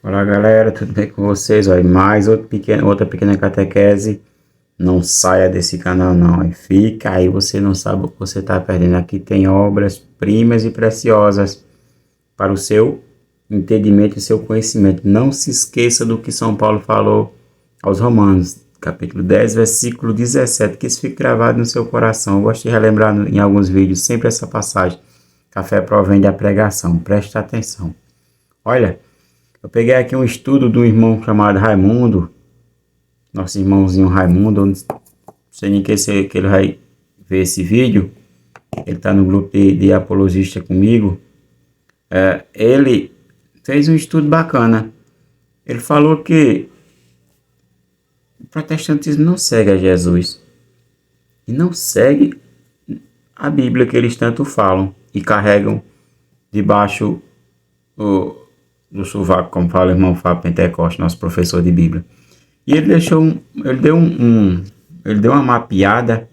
Olá galera, tudo bem com vocês? Olha, mais outra pequena catequese. Não saia desse canal não, fica aí, você não sabe o que você está perdendo. Aqui tem obras primas e preciosas para o seu entendimento e seu conhecimento. Não se esqueça do que São Paulo falou aos Romanos, capítulo 10, versículo 17, que isso fique gravado no seu coração. Eu gosto de relembrar em alguns vídeos sempre essa passagem. Café provém da pregação, preste atenção. Olha, eu peguei aqui um estudo de um irmão chamado Raimundo, nosso irmãozinho Raimundo. Não sei nem que ele vai ver esse vídeo. Ele está no grupo de apologista comigo. Ele fez um estudo bacana. Ele falou que o protestantismo não segue a Jesus e não segue a Bíblia que eles tanto falam e carregam debaixo do sovaco, como fala o irmão Fábio Pentecoste, nosso professor de Bíblia. E ele deu uma mapeada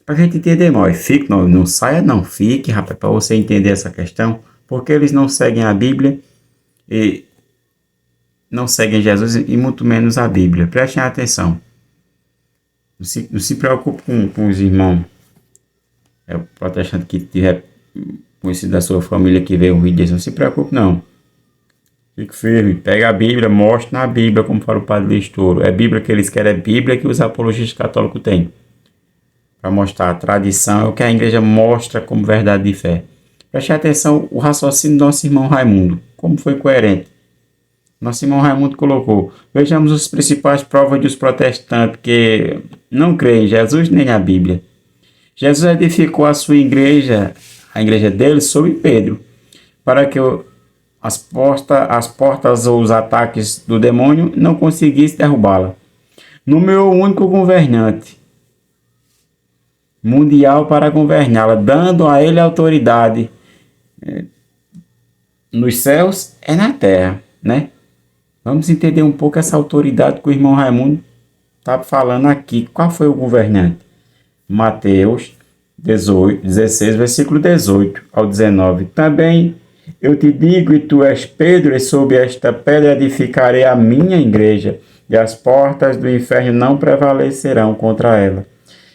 para a gente entender mais. Fique, não saia não, fique, rapaz, para você entender essa questão, porque eles não seguem a Bíblia e não seguem Jesus e muito menos a Bíblia. Prestem atenção. Não se preocupe com os irmãos. É o protestante que tiver conhecido da sua família que vê um vídeo desse, não se preocupe não. Fique firme, pega a Bíblia, mostre na Bíblia, como fala o padre Listouro. É a Bíblia que eles querem, é a Bíblia que os apologistas católicos têm. Para mostrar a tradição, é o que a igreja mostra como verdade de fé. Preste atenção o raciocínio do nosso irmão Raimundo, como foi coerente. Nosso irmão Raimundo colocou: vejamos as principais provas dos protestantes que não creem em Jesus nem na Bíblia. Jesus edificou a sua igreja, a igreja dele, sobre Pedro, para que as portas ou os ataques do demônio não conseguissem derrubá-la. Nomeou o único governante mundial para governá-la, dando a ele autoridade nos céus e na terra, né? Vamos entender um pouco essa autoridade que o irmão Raimundo está falando aqui. Qual foi o governante? Mateus 16, versículo 18 ao 19. Também eu te digo, e tu és Pedro, e sob esta pedra edificarei a minha igreja, e as portas do inferno não prevalecerão contra ela.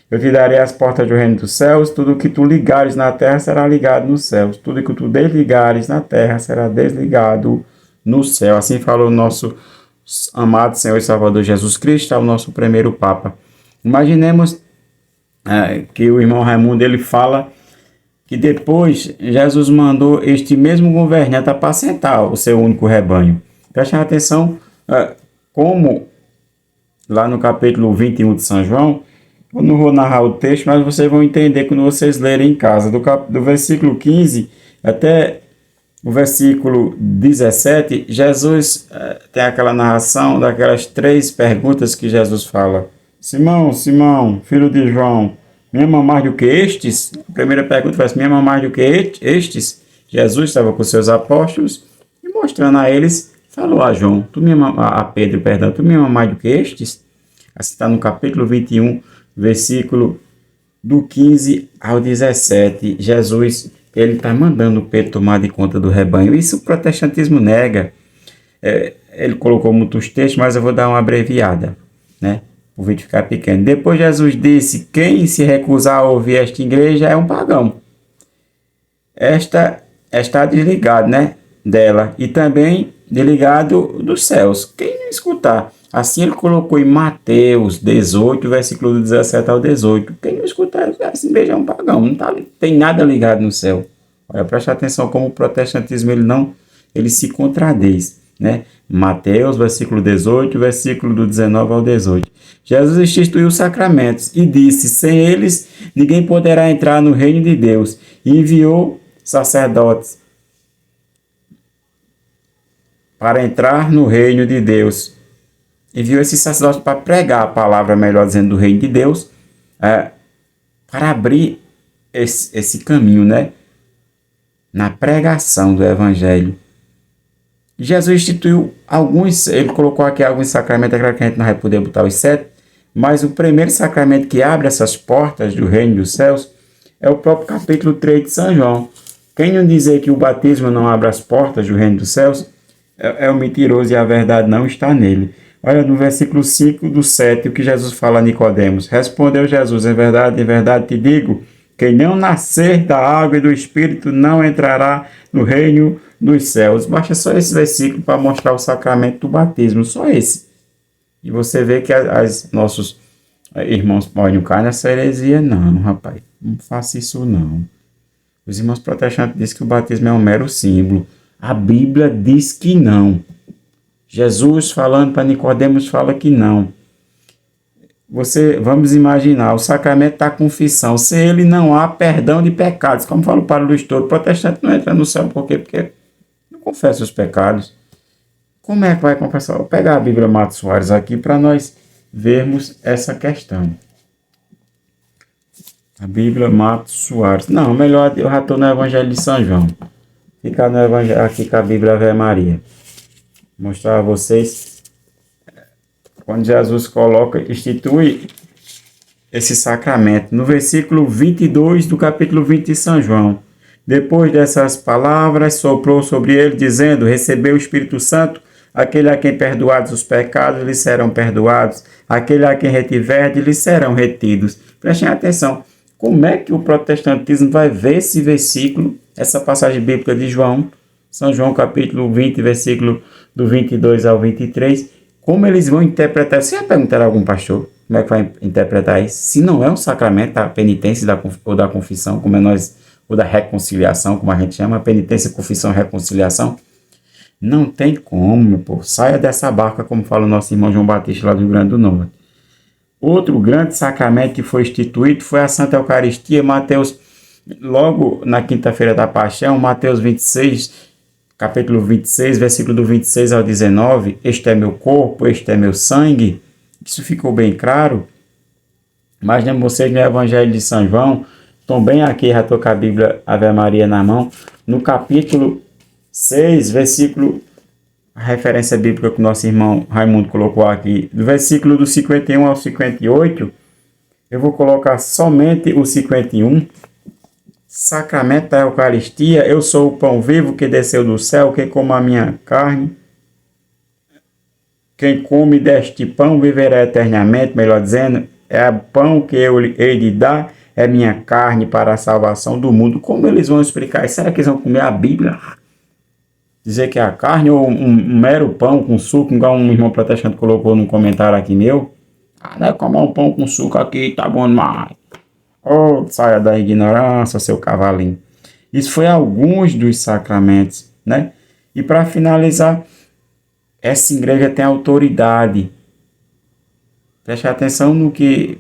Eu te darei as portas do reino dos céus, tudo que tu ligares na terra será ligado nos céus, tudo que tu desligares na terra será desligado no céu. Assim falou o nosso amado Senhor e Salvador Jesus Cristo, o nosso primeiro Papa. Imaginemos que o irmão Raimundo ele fala que depois Jesus mandou este mesmo governante apacentar o seu único rebanho. Prestem atenção como lá no capítulo 21 de São João, eu não vou narrar o texto, mas vocês vão entender quando vocês lerem em casa, do versículo 15 até o versículo 17, Jesus tem aquela narração daquelas 3 perguntas que Jesus fala. Simão, Simão, filho de João, me ama mais do que estes? A primeira pergunta foi: me ama mais do que estes? Jesus estava com seus apóstolos e mostrando a eles, falou a João, a Pedro, perdão, tu me ama mais do que estes? Assim está no capítulo 21, versículo do 15 ao 17. Jesus, ele está mandando Pedro tomar de conta do rebanho. Isso o protestantismo nega. Ele colocou muitos textos, mas eu vou dar uma abreviada, né? O vídeo ficar pequeno. Depois Jesus disse: quem se recusar a ouvir esta igreja é um pagão. Esta está desligado, né, dela, e também desligado dos céus. Quem não escutar? Assim ele colocou em Mateus 18, versículo 17 ao 18. Quem não escutar essa igreja é um pagão, não tem nada ligado no céu. Olha, preste atenção como o protestantismo ele se contradiz, né? Mateus, versículo 18, versículo do 19 ao 18. Jesus instituiu os sacramentos e disse: sem eles ninguém poderá entrar no reino de Deus. E enviou sacerdotes para entrar no reino de Deus. Enviou esses sacerdotes para pregar a palavra, melhor dizendo, do reino de Deus, para abrir esse caminho, né? Na pregação do evangelho. Jesus instituiu alguns, ele colocou aqui alguns sacramentos, é claro que a gente não vai poder botar os 7, mas o primeiro sacramento que abre essas portas do reino dos céus é o próprio capítulo 3 de São João. Quem não dizer que o batismo não abre as portas do reino dos céus, é o mentiroso e a verdade não está nele. Olha no versículo 5 do 7, o que Jesus fala a Nicodemos. Respondeu Jesus, em verdade te digo, quem não nascer da água e do Espírito não entrará no reino dos céus. Basta só esse versículo para mostrar o sacramento do batismo, só esse. E você vê que nossos irmãos podem cair nessa heresia. Não, rapaz, não faça isso não. Os irmãos protestantes dizem que o batismo é um mero símbolo. A Bíblia diz que não. Jesus falando para Nicodemos fala que não. Vamos imaginar, o sacramento da confissão. Sem ele não há perdão de pecados. Como fala o Padre Luiz Toro, o protestante não entra no céu. Por quê? Porque não confessa os pecados. Como é que vai confessar? Vou pegar a Bíblia Matos Soares aqui para nós vermos essa questão. A Bíblia Matos Soares. Não, melhor eu já estou no Evangelho de São João. Ficar no Evangelho aqui com a Bíblia Ave Maria. Vou mostrar a vocês quando Jesus institui esse sacramento. No versículo 22 do capítulo 20 de São João. Depois dessas palavras, soprou sobre ele, dizendo, recebeu o Espírito Santo, aquele a quem perdoados os pecados, lhes serão perdoados. Aquele a quem retiverdes, lhes serão retidos. Prestem atenção. Como é que o protestantismo vai ver esse versículo, essa passagem bíblica de João, São João capítulo 20, versículo do 22 ao 23, como eles vão interpretar? Você já perguntaram a algum pastor como é que vai interpretar isso? Se não é um sacramento da penitência ou da confissão, como é nós, ou da reconciliação, como a gente chama, penitência, confissão, reconciliação, não tem como, meu povo. Saia dessa barca, como fala o nosso irmão João Batista lá do Rio Grande do Norte. Outro grande sacramento que foi instituído foi a Santa Eucaristia. Mateus, logo na quinta-feira da Paixão, Mateus 26, capítulo 26, versículo do 26 ao 19, este é meu corpo, este é meu sangue. Isso ficou bem claro. Imaginem vocês no Evangelho de São João, estão bem aqui, já estou com a Bíblia Ave Maria na mão, no capítulo 6, versículo, a referência bíblica que o nosso irmão Raimundo colocou aqui, do versículo do 51 ao 58, eu vou colocar somente o 51, sacramento da Eucaristia, eu sou o pão vivo que desceu do céu, quem come a minha carne, quem come deste pão viverá eternamente, melhor dizendo, é o pão que eu hei de dar, é minha carne para a salvação do mundo. Como eles vão explicar isso? Será que eles vão comer a Bíblia? Dizer que é a carne ou um mero pão com suco, igual um irmão protestante colocou num comentário aqui meu? Ah, não é comer um pão com suco aqui, tá bom demais. Oh, saia da ignorância, seu cavalinho. Isso foi alguns dos sacramentos, né? E para finalizar, essa igreja tem autoridade. Preste atenção no que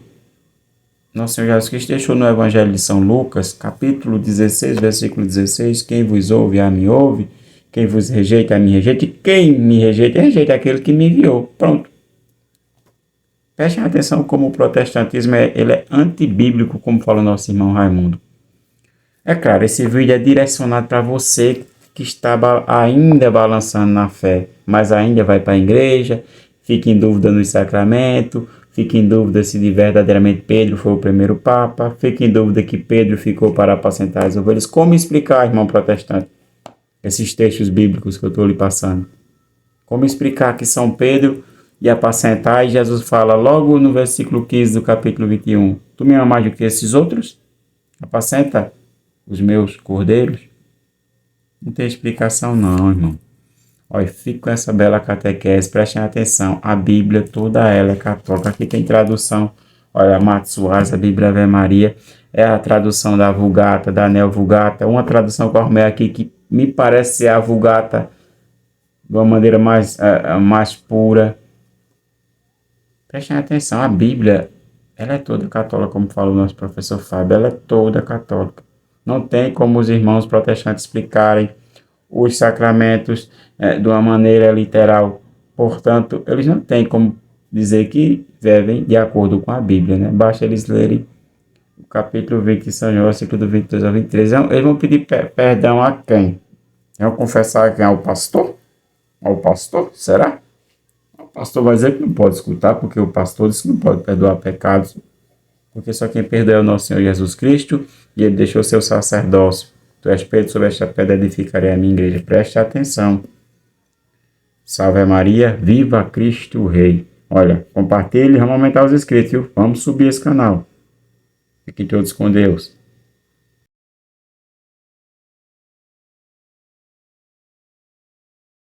nosso Senhor Jesus Cristo deixou no Evangelho de São Lucas, capítulo 16, versículo 16. Quem vos ouve, a mim ouve. Quem vos rejeita, a mim rejeita. E quem me rejeita, rejeita aquele que me enviou. Pronto. Prestem atenção como o protestantismo ele é antibíblico, como fala o nosso irmão Raimundo. É claro, esse vídeo é direcionado para você que está ainda balançando na fé, mas ainda vai para a igreja, fica em dúvida no sacramento, fica em dúvida se verdadeiramente Pedro foi o primeiro Papa, fica em dúvida que Pedro ficou para apacentar as ovelhas. Como explicar, irmão protestante, esses textos bíblicos que eu estou lhe passando? Como explicar que São Pedro ia apacentar e Jesus fala logo no versículo 15 do capítulo 21, tu me amas mais do que esses outros? Apacenta os meus cordeiros? Não tem explicação não, irmão. Olha, fique com essa bela catequese, prestem atenção, a Bíblia toda ela é católica, aqui tem tradução, olha, Matos Soares, a Bíblia Ave Maria, é a tradução da Vulgata, da Neo Vulgata, uma tradução que eu arrumei aqui que me parece ser a Vulgata de uma maneira mais pura. Prestem atenção, a Bíblia, ela é toda católica, como fala o nosso professor Fábio, ela é toda católica. Não tem como os irmãos protestantes explicarem os sacramentos de uma maneira literal. Portanto, eles não têm como dizer que vivem de acordo com a Bíblia, né? Basta eles lerem o capítulo 20 de São João, versículo do 22 ao 23. Eles vão pedir perdão a quem? Vão confessar a quem? Ao pastor? Ao pastor? Será? O pastor vai dizer que não pode escutar, porque o pastor disse que não pode perdoar pecados, porque só quem perdoa é o nosso Senhor Jesus Cristo, e ele deixou seu sacerdócio. Tu és Pedro, sobre esta pedra edificarei a minha igreja. Preste atenção. Salve Maria, viva Cristo Rei. Olha, compartilhe, vamos aumentar os inscritos, viu? Vamos subir esse canal. Fiquem todos com Deus.